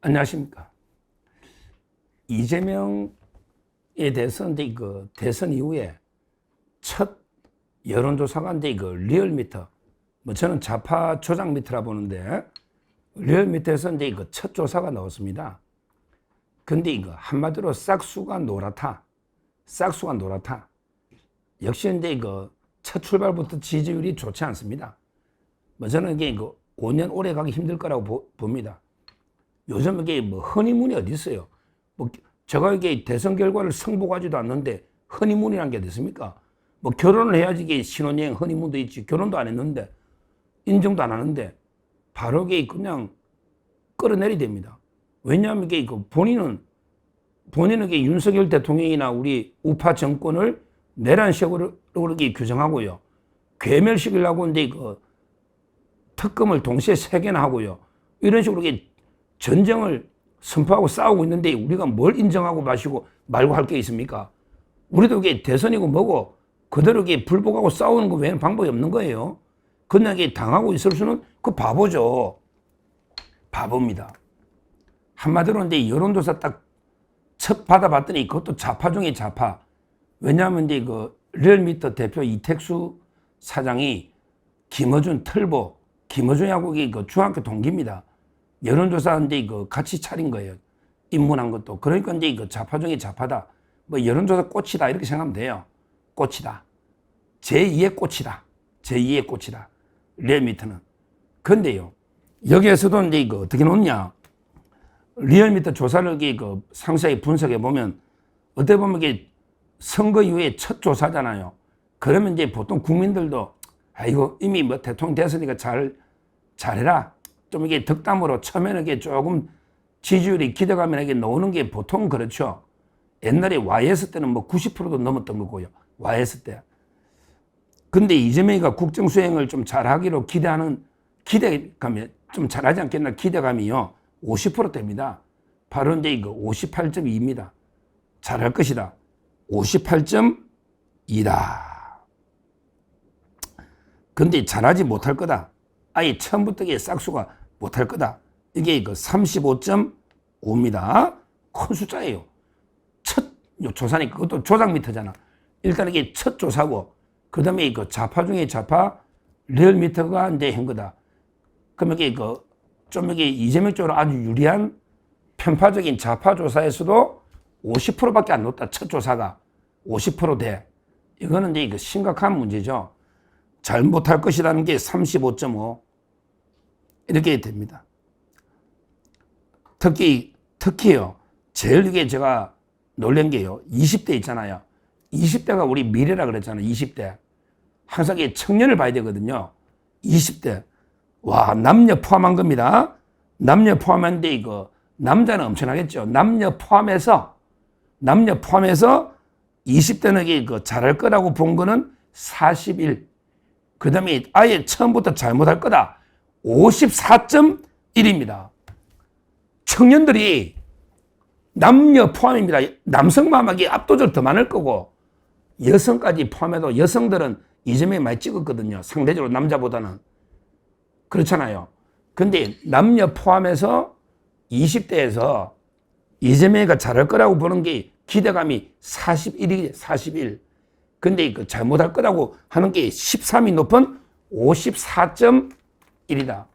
안녕하십니까. 이재명에 대해서 그 대선 이후에 첫 여론조사가 그 리얼미터, 저는 좌파 조작미터라 보는데 리얼미터에서 그 첫 조사가 나왔습니다. 근데 이거 한마디로 싹수가 노랗다. 싹수가 노랗다. 역시 그 첫 출발부터 지지율이 좋지 않습니다. 저는 이게 5년 오래 가기 힘들 거라고 봅니다. 요즘 이게 허니문이 어디 있어요? 제가 이게 대선 결과를 승복하지도 않는데 허니문이란 게 됐습니까? 결혼을 해야지 이게 신혼여행 허니문도 있지. 결혼도 안 했는데 인정도 안 하는데 바로 이게 그냥 끌어내리 됩니다. 왜냐하면 이게 본인은 이게 윤석열 대통령이나 우리 우파 정권을 내란식으로 이렇게 규정하고요. 괴멸시키려고 하는데 특검을 동시에 3개나 하고요. 이런 식으로 이게 전쟁을 선포하고 싸우고 있는데 우리가 뭘 인정하고 마시고 말고 할 게 있습니까? 우리도 이게 대선이고 뭐고 그대로 이게 불복하고 싸우는 거 외에는 방법이 없는 거예요. 그냥 이게 당하고 있을 수는 그 바보죠. 바보입니다. 한마디로 이제 여론조사 딱 첫 받아봤더니 그것도 좌파 중에 좌파. 왜냐하면 이제 리얼미터 대표 이택수 사장이 김어준 틀보, 김어준하고 중학교 동기입니다. 여론조사인데 같이 차린 거예요. 입문한 것도. 그러니까 이제 좌파 중에 좌파다. 여론조사 꽃이다. 이렇게 생각하면 돼요. 꽃이다. 제2의 꽃이다. 제2의 꽃이다. 리얼미터는. 근데요. 여기에서도 이제 어떻게 놓냐. 리얼미터 조사를 상세히 분석해 보면 어떻게 보면 이게 선거 이후에 첫 조사잖아요. 그러면 이제 보통 국민들도 아이고 이미 대통령 됐으니까 잘해라. 좀 이게 덕담으로 처음에는 이게 조금 지지율이 기대감이 이게 나오는 게 보통 그렇죠. 옛날에 YS 때는 90%도 넘었던 거고요. YS 때. 근데 이재명이가 국정 수행을 좀 잘하기로 기대하는 기대감이 좀 잘하지 않겠나 기대감이요. 50%대입니다. 바로 이제 58.2입니다. 잘할 것이다. 58.2다. 근데 잘하지 못할 거다. 아예 처음부터 이게 싹수가 못할 거다. 이게 35.5입니다. 큰 숫자예요. 첫 조사니까 그것도 조작미터잖아. 일단 이게 첫 조사고, 그 다음에 좌파 중에 좌파 리얼미터가 이제 한 거다. 그러면 이게 좀 이게 이재명 쪽으로 아주 유리한 편파적인 좌파 조사에서도 50%밖에 안 넣었다. 첫 조사가 50%대. 이거는 이제 심각한 문제죠. 잘 못할 것이라는 게 35.5 이렇게 됩니다. 특히요. 제일 이게 제가 놀란 게요. 20대 있잖아요. 20대가 우리 미래라 그랬잖아요. 20대. 항상 이게 청년을 봐야 되거든요. 20대. 와, 남녀 포함한 겁니다. 남녀 포함한데 남자는 엄청나겠죠. 남녀 포함해서 20대는 이게 잘할 거라고 본 거는 41. 그 다음에 아예 처음부터 잘못할 거다. 54.1입니다. 청년들이 남녀 포함입니다. 남성만하게 압도적으로 더 많을 거고 여성까지 포함해도 여성들은 이재명이 많이 찍었거든요. 상대적으로 남자보다는. 그렇잖아요. 근데 남녀 포함해서 20대에서 이재명이가 잘할 거라고 보는 게 기대감이 41이 41. 근데 잘못할 거라고 하는 게 13이 높은 54.1이다.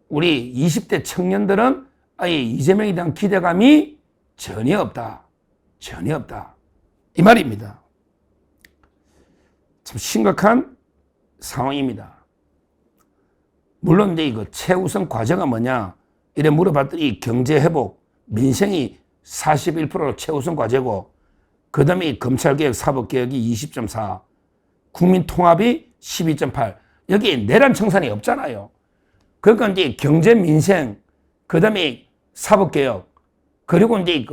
우리 20대 청년들은 아예 이재명에 대한 기대감이 전혀 없다. 전혀 없다. 이 말입니다. 참 심각한 상황입니다. 물론 이제 최우선 과제가 뭐냐 이래 물어봤더니 경제 회복, 민생이 41% 최우선 과제고, 그 다음에 검찰개혁, 사법개혁이 20.4, 국민 통합이 12.8. 여기에 내란 청산이 없잖아요. 그러니까 이제 경제, 민생, 그 다음에 사법개혁, 그리고 이제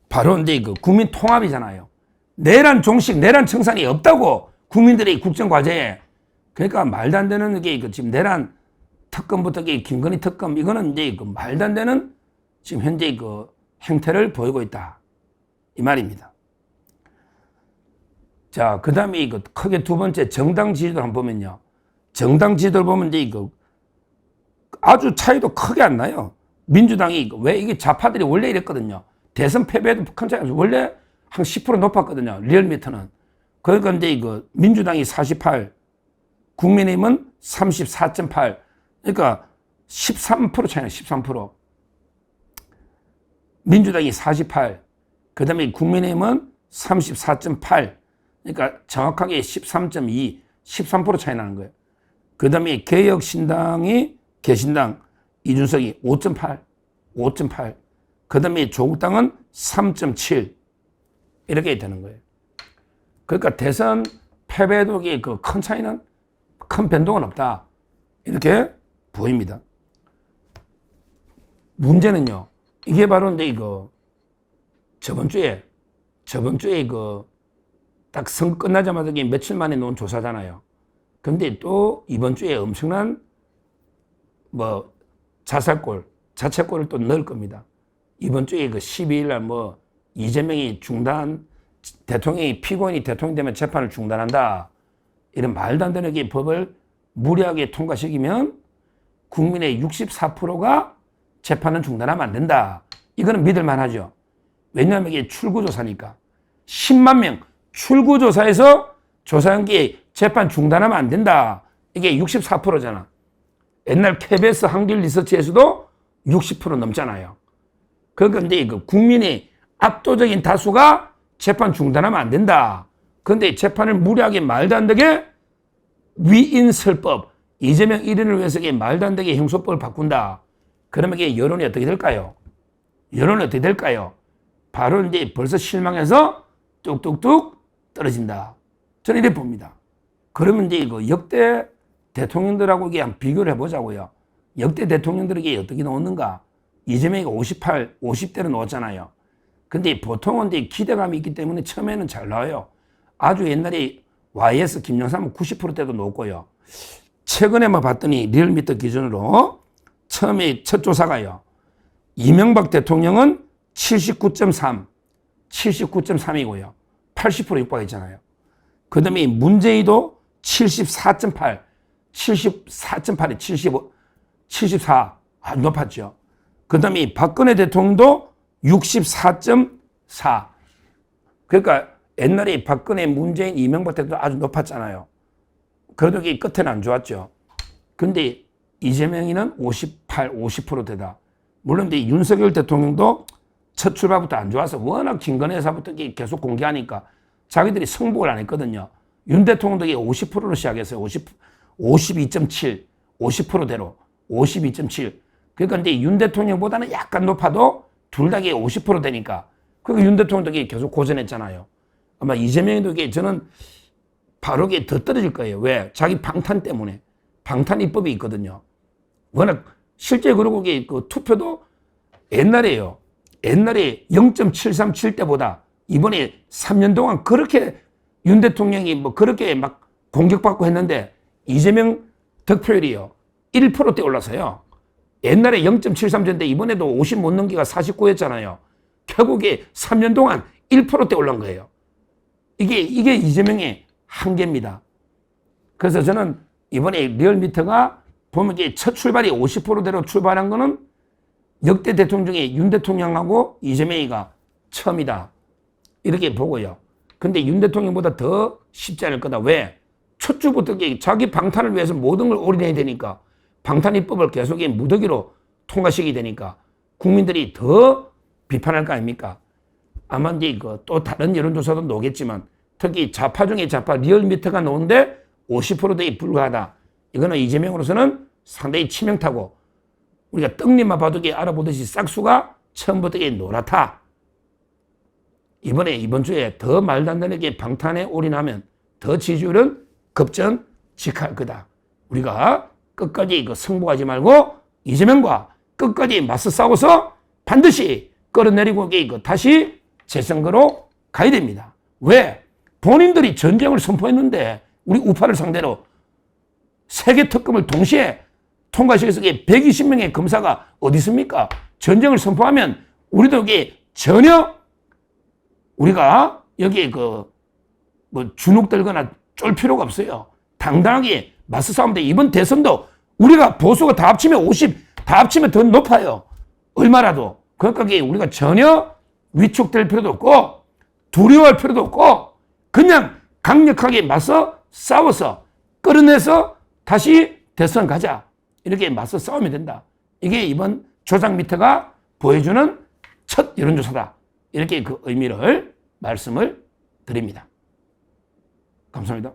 바로 이제 국민 통합이잖아요. 내란 종식, 내란 청산이 없다고 국민들의 국정과제에. 그러니까 말도 안 되는 게 지금 내란 특검부터 김건희 특검, 이거는 이제 말도 안 되는 지금 현재 행태를 보이고 있다. 이 말입니다. 자, 그 다음에 크게 두 번째 정당 지지도를 한번 보면요. 정당 지지도를 보면 이제 아주 차이도 크게 안 나요. 민주당이 왜 이게 좌파들이 원래 이랬거든요. 대선 패배도 큰 차이 없어요. 원래 한 10% 높았거든요. 리얼미터는. 그러니까 이제 이거 민주당이 48, 국민의힘은 34.8. 그러니까 13% 차이나 13%. 민주당이 48, 그 다음에 국민의힘은 34.8. 그러니까 정확하게 13.2, 13% 차이 나는 거예요. 그 다음에 개신당, 이준석이 5.8, 5.8. 그 다음에 조국당은 3.7. 이렇게 되는 거예요. 그러니까 대선 패배도 그 큰 차이는, 큰 변동은 없다. 이렇게 보입니다. 문제는요, 이게 바로 이제 이거 저번 주에 딱 선거 끝나자마자 며칠 만에 놓은 조사잖아요. 근데 또 이번 주에 엄청난 자책골을 또 넣을 겁니다. 이번 주에 그 12일 날 이재명이 대통령이 피고인이 대통령 되면 재판을 중단한다. 이런 말도 안 되는 게 법을 무리하게 통과시키면 국민의 64%가 재판은 중단하면 안 된다. 이거는 믿을만 하죠. 왜냐하면 이게 출구조사니까. 10만 명 출구조사에서 조사연기 재판 중단하면 안 된다. 이게 64%잖아. 옛날 KBS 한길 리서치에서도 60% 넘잖아요. 그러니까 이제 국민의 압도적인 다수가 재판 중단하면 안 된다. 그런데 재판을 무리하게 말도 안 되게 위인설법, 이재명 1인을 위해서 말도 안 되게 형소법을 바꾼다. 그러면 이게 여론이 어떻게 될까요? 바로 이제 벌써 실망해서 뚝뚝뚝 떨어진다. 저는 이렇게 봅니다. 그러면 이제 역대 대통령들하고 이게 한번 비교를 해보자고요. 역대 대통령들에게 어떻게 나오는가? 이재명이 58, 50대로 나왔잖아요. 근데 보통은 이제 기대감이 있기 때문에 처음에는 잘 나와요. 아주 옛날에 YS 김영삼은 90%대도 높고요. 최근에만 봤더니 리얼미터 기준으로 처음에 첫 조사가요. 이명박 대통령은 79.3, 79.3이고요. 80% 육박했잖아요. 그 다음에 문재인도 74.8, 74.8에 75, 74. 아주 높았죠. 그 다음에 박근혜 대통령도 64.4. 그러니까 옛날에 박근혜, 문재인, 이명박 대통령 아주 높았잖아요. 그래도 이게 끝에는 안 좋았죠. 근데 이재명이는 58, 50%대다. 물론 이제 윤석열 대통령도 첫 출발부터 안 좋아서 워낙 김건희사부터 계속 공개하니까 자기들이 승복을 안 했거든요. 윤 대통령도 50%로 시작했어요. 52.7, 50%대로 52.7. 그러니까 이제 윤 대통령보다는 약간 높아도 둘 다 50% 되니까. 그러니까 윤 대통령도 계속 고전했잖아요. 아마 이재명도 저는 바로 더 떨어질 거예요. 왜? 자기 방탄 때문에. 방탄 입법이 있거든요. 워낙 실제 그러고 그 투표도 옛날에 0.737 때보다 이번에 3년 동안 그렇게 윤 대통령이 그렇게 막 공격받고 했는데 이재명 득표율이요. 1%대 올라서요. 옛날에 0.73였는데 이번에도 50 못 넘기가 49였잖아요. 결국에 3년 동안 1%대 올라온 거예요. 이게 이재명의 한계입니다. 그래서 저는 이번에 리얼미터가 보면 첫 출발이 50%대로 출발한 거는 역대 대통령 중에 윤 대통령하고 이재명이가 처음이다. 이렇게 보고요. 근데 윤 대통령보다 더 쉽지 않을 거다. 왜? 첫 주부터 자기 방탄을 위해서 모든 걸 올인해야 되니까 방탄 입법을 계속 무더기로 통과시키게 되니까 국민들이 더 비판할 거 아닙니까? 아마 이제 또 다른 여론조사도 나오겠지만 특히 좌파 중에 좌파 리얼미터가 나오는데 50%대에 불과하다. 이거는 이재명으로서는 상당히 치명타고 우리가 떡잎만 봐도 알아보듯이 싹수가 처음부터 노랗다. 이번 주에 더 말도 안 되는 방탄에 올인하면 더 지지율은 급전직할 거다. 우리가 끝까지 승복하지 말고 이재명과 끝까지 맞서 싸워서 반드시 끌어내리고 다시 재선거로 가야 됩니다. 왜? 본인들이 전쟁을 선포했는데 우리 우파를 상대로 세계 특검을 동시에 통과시켜서 120명의 검사가 어디 있습니까? 전쟁을 선포하면 우리도 여기 전혀 우리가 여기에 주눅 들거나 쫄 필요가 없어요. 당당하게 맞서 싸우면 돼. 이번 대선도 우리가 보수가 다 합치면 50, 다 합치면 더 높아요. 얼마라도. 그러니까 우리가 전혀 위축될 필요도 없고 두려워할 필요도 없고 그냥 강력하게 맞서 싸워서 끌어내서 다시 대선 가자. 이렇게 맞서 싸우면 된다. 이게 이번 조작미터가 보여주는 첫 여론조사다. 이렇게 그 의미를 말씀을 드립니다. 감사합니다.